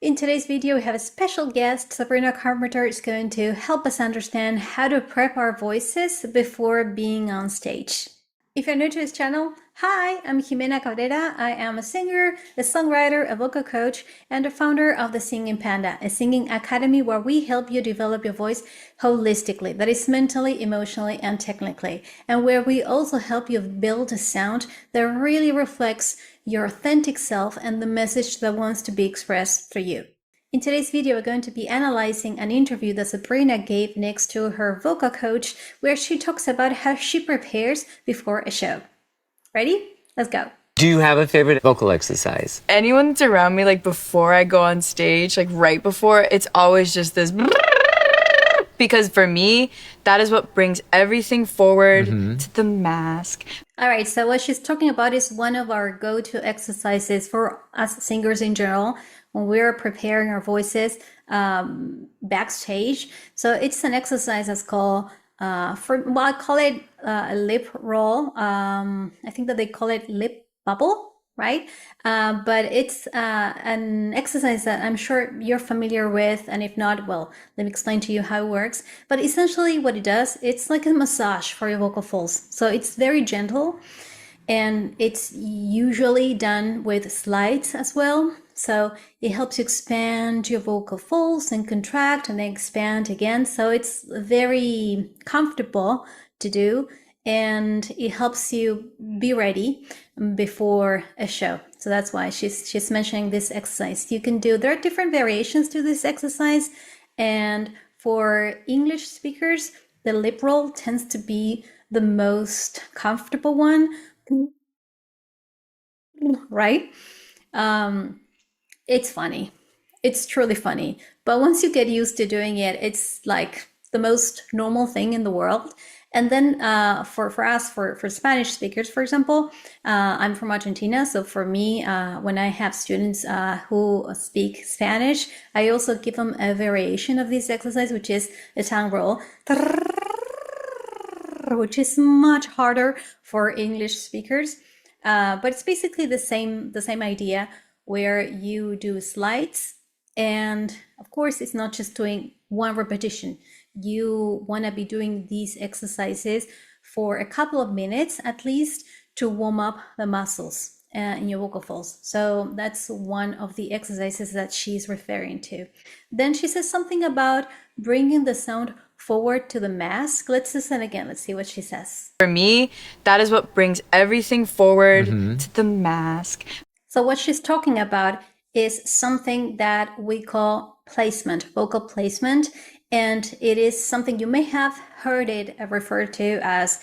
In today's video, we have a special guest. Sabrina Carpenter is going to help us understand how to prep our voices before being on stage. If you're new to this channel, hi, I'm Sabrina Carpenter. I am a singer, a songwriter, a vocal coach, and the founder of the Singing Panda, a singing academy where we help you develop your voice holistically, that is mentally, emotionally, and technically, and where we also help you build a sound that really reflects your authentic self and the message that wants to be expressed through you. In today's video, we're going to be analyzing an interview that Sabrina gave next to her vocal coach, where she talks about how she prepares before a show. Ready? Let's go. Do you have a favorite vocal exercise? Anyone that's around me, like before I go on stage, like right before, it's always just this because for me, that is what brings everything forward to the mask. All right, so what she's talking about is one of our go-to exercises for us singers in general when we're preparing our voices backstage. So it's an exercise that's called, I call it a lip roll. I think that they call it lip bubble, right? But it's an exercise that I'm sure you're familiar with, and if not, well, let me explain to you how it works. But essentially what it does, it's like a massage for your vocal folds. So it's very gentle, and it's usually done with slides as well. So it helps you expand your vocal folds and contract and then expand again. So it's very comfortable to do, and it helps you be ready before a show. So that's why she's mentioning this exercise. You can do, there are different variations to this exercise, and for English speakers, the lip roll tends to be the most comfortable one, right? It's funny. It's truly funny. But once you get used to doing it, it's like the most normal thing in the world. And then for us, for Spanish speakers, for example, I'm from Argentina. So for me, when I have students who speak Spanish, I also give them a variation of this exercise, which is a tongue roll, which is much harder for English speakers. But it's basically the same idea, where you do slides. And of course, it's not just doing one repetition. You want to be doing these exercises for a couple of minutes at least to warm up the muscles in your vocal folds. So that's one of the exercises that she's referring to. Then she says something about bringing the sound forward to the mask. Let's listen again. Let's see what she says. For me, that is what brings everything forward to the mask. So what she's talking about is something that we call placement, vocal placement. And it is something you may have heard it referred to as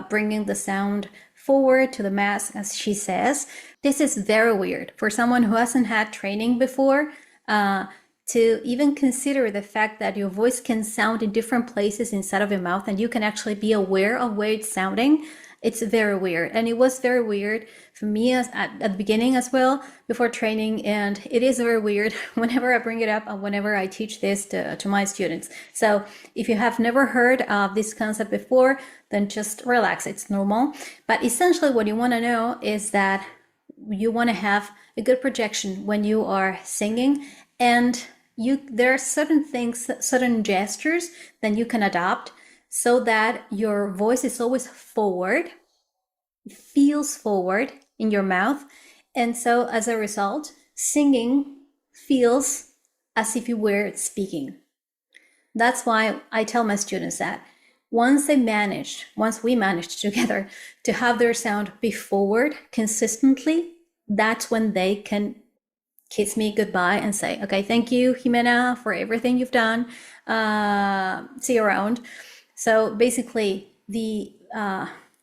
bringing the sound forward to the mask, as she says. This is very weird for someone who hasn't had training before to even consider the fact that your voice can sound in different places inside of your mouth, and you can actually be aware of where it's sounding. It's very weird, and it was very weird for me at the beginning as well, before training, and it is very weird whenever I bring it up and whenever I teach this to my students. So if you have never heard of this concept before, then just relax, it's normal. But essentially what you want to know is that you want to have a good projection when you are singing, and there are certain things, certain gestures that you can adopt so that your voice is always forward, feels forward in your mouth. And so as a result, singing feels as if you were speaking. That's why I tell my students that once we managed together to have their sound be forward consistently, that's when they can kiss me goodbye and say, okay, thank you, Jimena, for everything you've done. See you around. So basically, the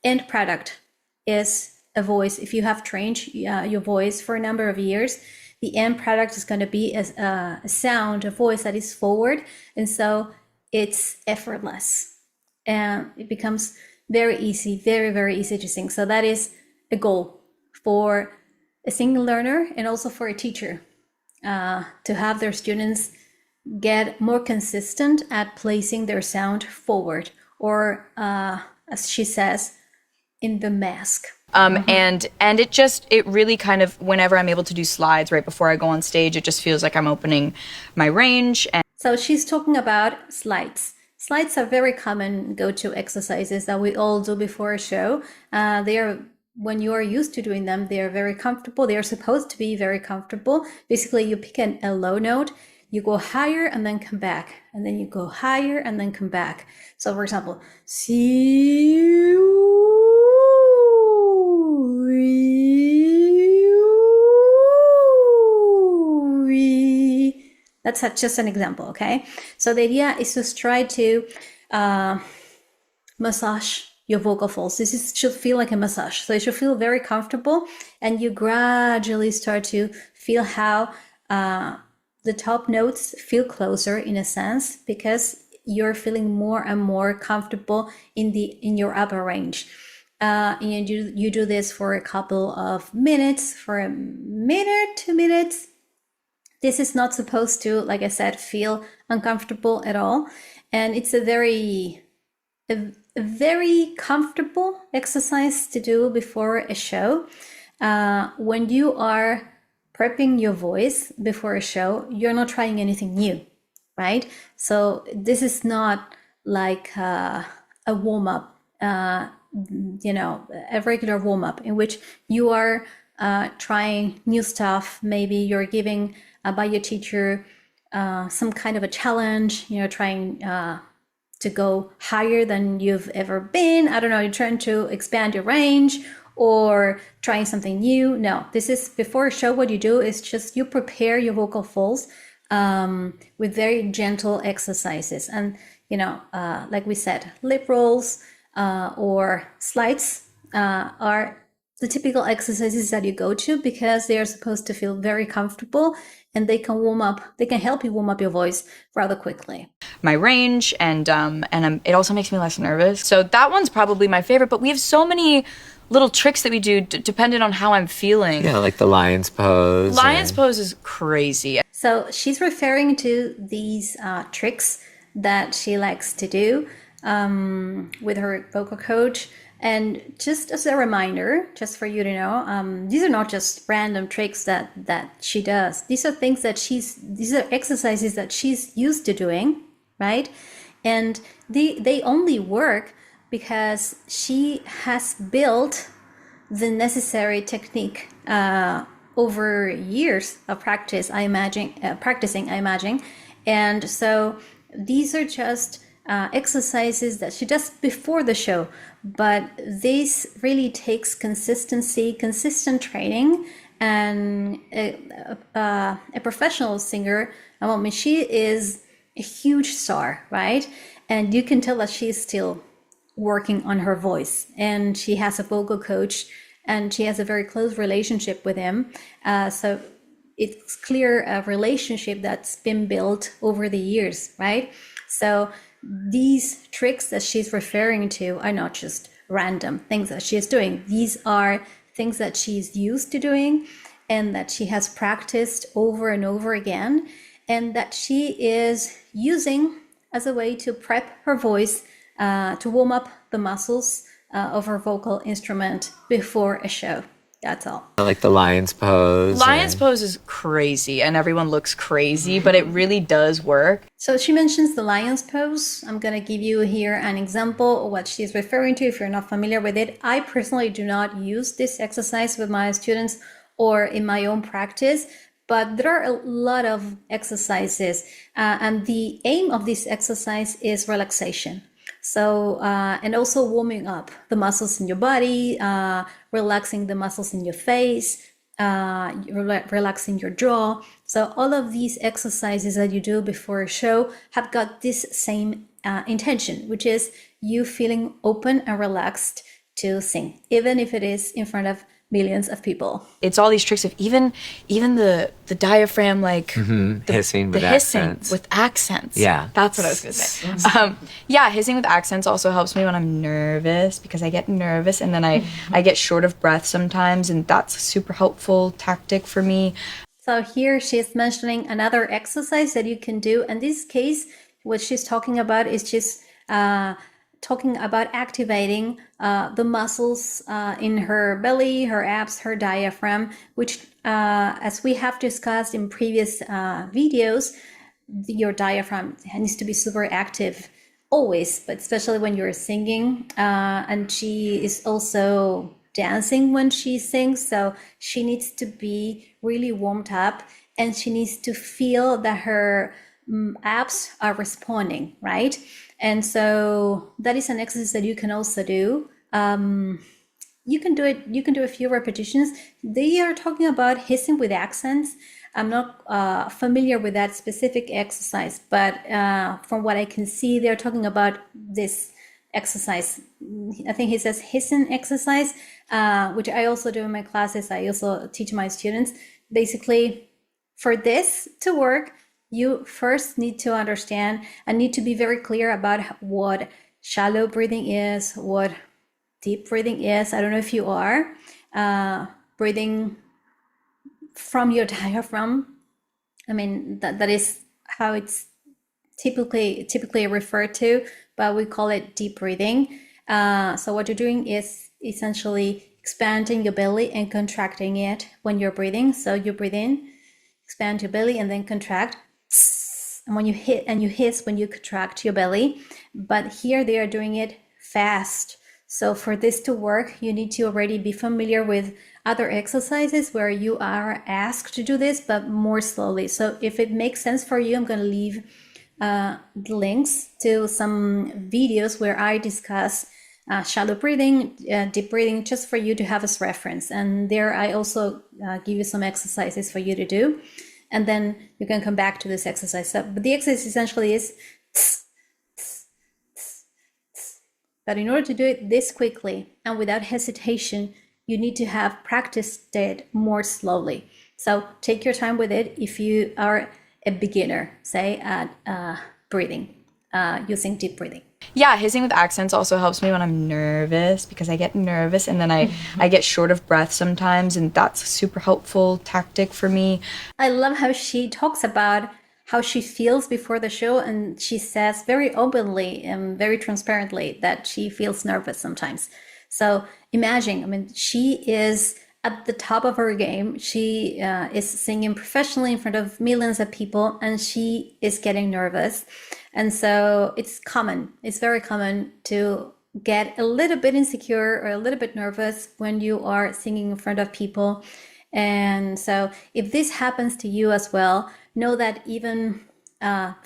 end product is a voice. If you have trained your voice for a number of years, the end product is going to be a sound, a voice that is forward. And so it's effortless. And it becomes very easy, very, very easy to sing. So that is a goal for a singing learner and also for a teacher, to have their students get more consistent at placing their sound forward, or as she says, in the mask. And it really kind of, whenever I'm able to do slides right before I go on stage, it just feels like I'm opening my range. And so she's talking about slides. Slides are very common go-to exercises that we all do before a show. They are, when you are used to doing them, they are very comfortable. They are supposed to be very comfortable. Basically, you pick a low note, you go higher and then come back, and then you go higher and then come back. So for example, that's just an example, okay? So the idea is to try to massage your vocal folds. Should feel like a massage. So it should feel very comfortable, and you gradually start to feel how the top notes feel closer in a sense, because you're feeling more and more comfortable in your upper range. And you do this for a couple of minutes, for a minute, 2 minutes. This is not supposed to, like I said, feel uncomfortable at all. And it's a very comfortable exercise to do before a show. When you are prepping your voice before a show, you're not trying anything new, right? So this is not like a warm-up, a regular warm-up in which you are trying new stuff. Maybe you're giving by your teacher some kind of a challenge, trying to go higher than you've ever been. I don't know, you're trying to expand your range or trying something new. No, this is before a show. What you do is just you prepare your vocal folds with very gentle exercises. And, like we said, lip rolls or slides are the typical exercises that you go to, because they are supposed to feel very comfortable, and they can help you warm up your voice rather quickly. My range, and it also makes me less nervous. So that one's probably my favorite, but we have so many little tricks that we do depending on how I'm feeling. Yeah, like the lion's pose. Lion's pose is crazy. So she's referring to these tricks that she likes to do with her vocal coach. And just as a reminder, just for you to know, these are not just random tricks that she does. These are things that these are exercises that she's used to doing, right? And they only work because she has built the necessary technique over years of practice, practicing, I imagine. And so these are just exercises that she does before the show, but this really takes consistency, consistent training, and a professional singer. I mean, she is a huge star, right? And you can tell that she's still working on her voice, and she has a vocal coach, and she has a very close relationship with him. So it's clear a relationship that's been built over the years, right? So these tricks that she's referring to are not just random things that she is doing. These are things that she's used to doing and that she has practiced over and over again, and that she is using as a way to prep her voice, to warm up the muscles of her vocal instrument before a show. That's all. Like the lion's pose. Lion's pose is crazy, and everyone looks crazy, but it really does work. So she mentions the lion's pose. I'm going to give you here an example of what she's referring to if you're not familiar with it. I personally do not use this exercise with my students or in my own practice, but there are a lot of exercises, and the aim of this exercise is relaxation. So, and also warming up the muscles in your body, relaxing the muscles in your face, relaxing your jaw. So all of these exercises that you do before a show have got this same intention, which is you feeling open and relaxed to sing, even if it is in front of millions of people. It's all these tricks of even the diaphragm, like hissing with accents. With accents. Yeah, that's what I was gonna say. Yeah, hissing with accents also helps me when I'm nervous, because I get nervous and then I get short of breath sometimes, and that's a super helpful tactic for me. So here she's mentioning another exercise that you can do. In this case, what she's talking about is just talking about activating the muscles in her belly, her abs, her diaphragm, which, as we have discussed in previous videos, your diaphragm needs to be super active always, but especially when you're singing. And she is also dancing when she sings, so she needs to be really warmed up, and she needs to feel that her abs are responding, right? And so that is an exercise that you can also do. You can do it. You can do a few repetitions. They are talking about hissing with accents. I'm not familiar with that specific exercise, but from what I can see, they're talking about this exercise. I think he says hissing exercise, which I also do in my classes. I also teach my students. Basically, for this to work, you first need to understand and need to be very clear about what shallow breathing is, what deep breathing is. I don't know if you are breathing from your diaphragm. I mean, that is how it's typically referred to, but we call it deep breathing. So what you're doing is essentially expanding your belly and contracting it when you're breathing. So you breathe in, expand your belly, and then contract. And when you hit and you hiss when you contract your belly. But here they are doing it fast. So for this to work, you need to already be familiar with other exercises where you are asked to do this, but more slowly. So if it makes sense for you, I'm going to leave the links to some videos where I discuss shallow breathing, deep breathing, just for you to have as reference. And there I also give you some exercises for you to do. And then you can come back to this exercise. So, but the exercise essentially is but in order to do it this quickly and without hesitation, you need to have practiced it more slowly. So take your time with it if you are a beginner, say at breathing, using deep breathing. Yeah, hissing with accents also helps me when I'm nervous, because I get nervous and then I get short of breath sometimes, and that's a super helpful tactic for me. I love how she talks about how she feels before the show, and she says very openly and very transparently that she feels nervous sometimes. So imagine, I mean, she is at the top of her game. She is singing professionally in front of millions of people, and she is getting nervous. And so it's common. It's very common to get a little bit insecure or a little bit nervous when you are singing in front of people. And so if this happens to you as well, know that even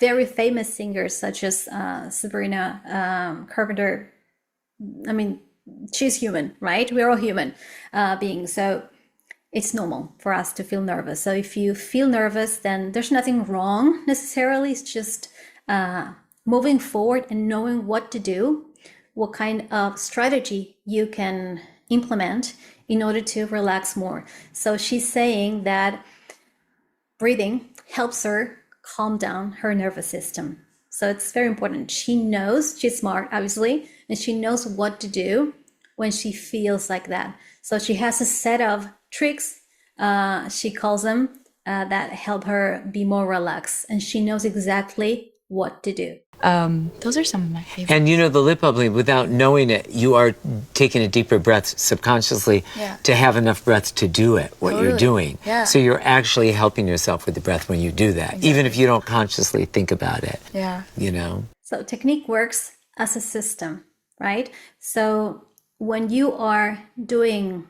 very famous singers such as Sabrina Carpenter, I mean, she's human, right? We're all human beings. So it's normal for us to feel nervous. So if you feel nervous, then there's nothing wrong necessarily. It's just moving forward and knowing what to do, what kind of strategy you can implement in order to relax more. So she's saying that breathing helps her calm down her nervous system. So it's very important. She knows, she's smart, obviously, and she knows what to do when she feels like that. So she has a set of tricks, she calls them, that help her be more relaxed. And she knows exactly what to do. Those are some of my favorites. And you know, the lip bubbling, without knowing it, you are taking a deeper breath subconsciously to have enough breath to do it, what you're doing. Yeah. So you're actually helping yourself with the breath when you do that, even if you don't consciously think about it. Yeah. You know? So technique works as a system, right? So when you are doing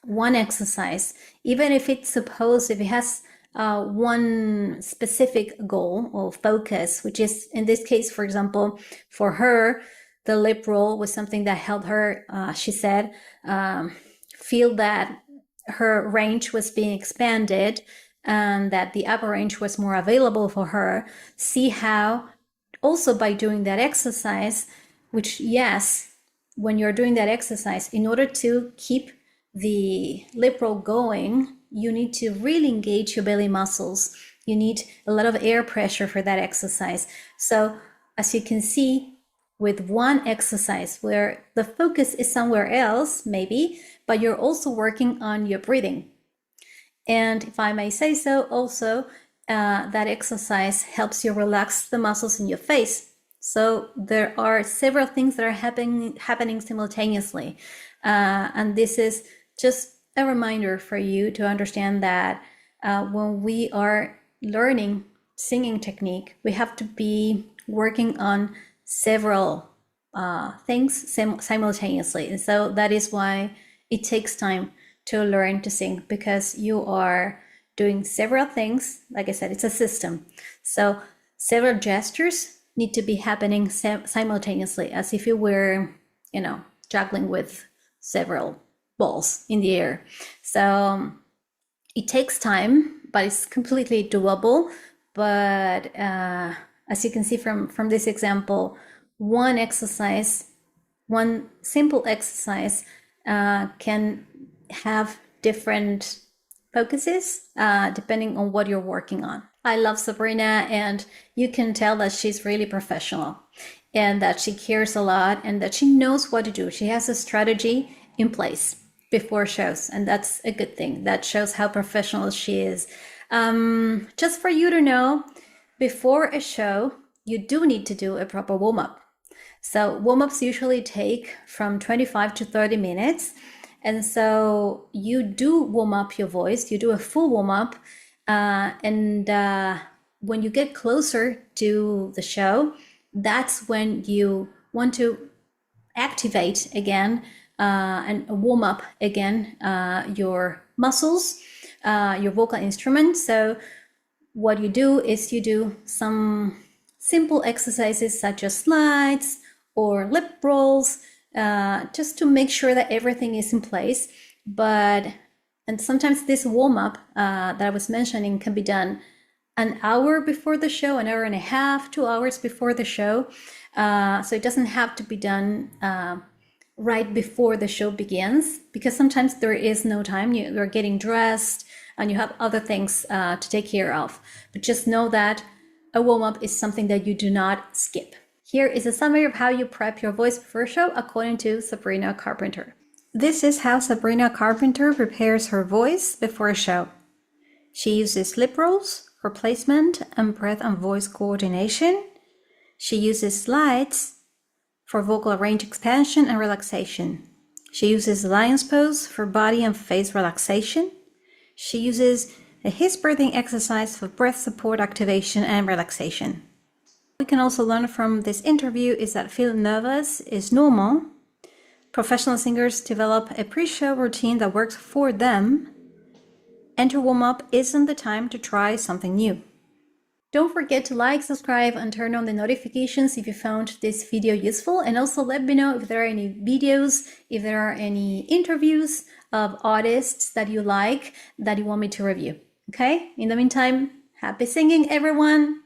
one exercise, even if it's supposed, if it has one specific goal or focus, which is in this case, for example, for her, the lip roll was something that helped her, she said, feel that her range was being expanded and that the upper range was more available for her. See how also by doing that exercise, which yes, when you're doing that exercise, in order to keep the lip roll going, you need to really engage your belly muscles. You need a lot of air pressure for that exercise. So as you can see, with one exercise where the focus is somewhere else, maybe, but you're also working on your breathing. And if I may say so, also, that exercise helps you relax the muscles in your face. So there are several things that are happening simultaneously. And this is just a reminder for you to understand that when we are learning singing technique, we have to be working on several things simultaneously. And so that is why it takes time to learn to sing, because you are doing several things. Like I said, it's a system. So several gestures need to be happening simultaneously, as if you were, juggling with several balls in the air. So it takes time, but it's completely doable. But as you can see from this example, one simple exercise can have different focuses depending on what you're working on. I love Sabrina, and you can tell that she's really professional and that she cares a lot and that she knows what to do. She has a strategy in place before shows, and that's a good thing. That shows how professional she is. Just for you to know, before a show, you do need to do a proper warm-up. So warm-ups usually take from 25 to 30 minutes. And so you do warm up your voice, you do a full warm up. And when you get closer to the show, that's when you want to activate again and warm up again your muscles, your vocal instrument. So what you do is you do some simple exercises such as slides or lip rolls, just to make sure that everything is in place. And sometimes this warm-up that I was mentioning can be done an hour before the show, an hour and a half, 2 hours before the show. So it doesn't have to be done right before the show begins, because sometimes there is no time. You're getting dressed and you have other things to take care of. But just know that a warm-up is something that you do not skip. Here is a summary of how you prep your voice before a show according to Sabrina Carpenter. This is how Sabrina Carpenter prepares her voice before a show. She uses lip rolls for placement and breath and voice coordination. She uses slides for vocal range expansion and relaxation. She uses lion's pose for body and face relaxation. She uses a his breathing exercise for breath support activation and relaxation. We can also learn from this interview is that feeling nervous is normal. Professional singers develop a pre-show routine that works for them. Enter warm-up isn't the time to try something new. Don't forget to like, subscribe, and turn on the notifications if you found this video useful. And also let me know if there are any videos, if there are any interviews of artists that you like, that you want me to review. Okay? In the meantime, happy singing, everyone!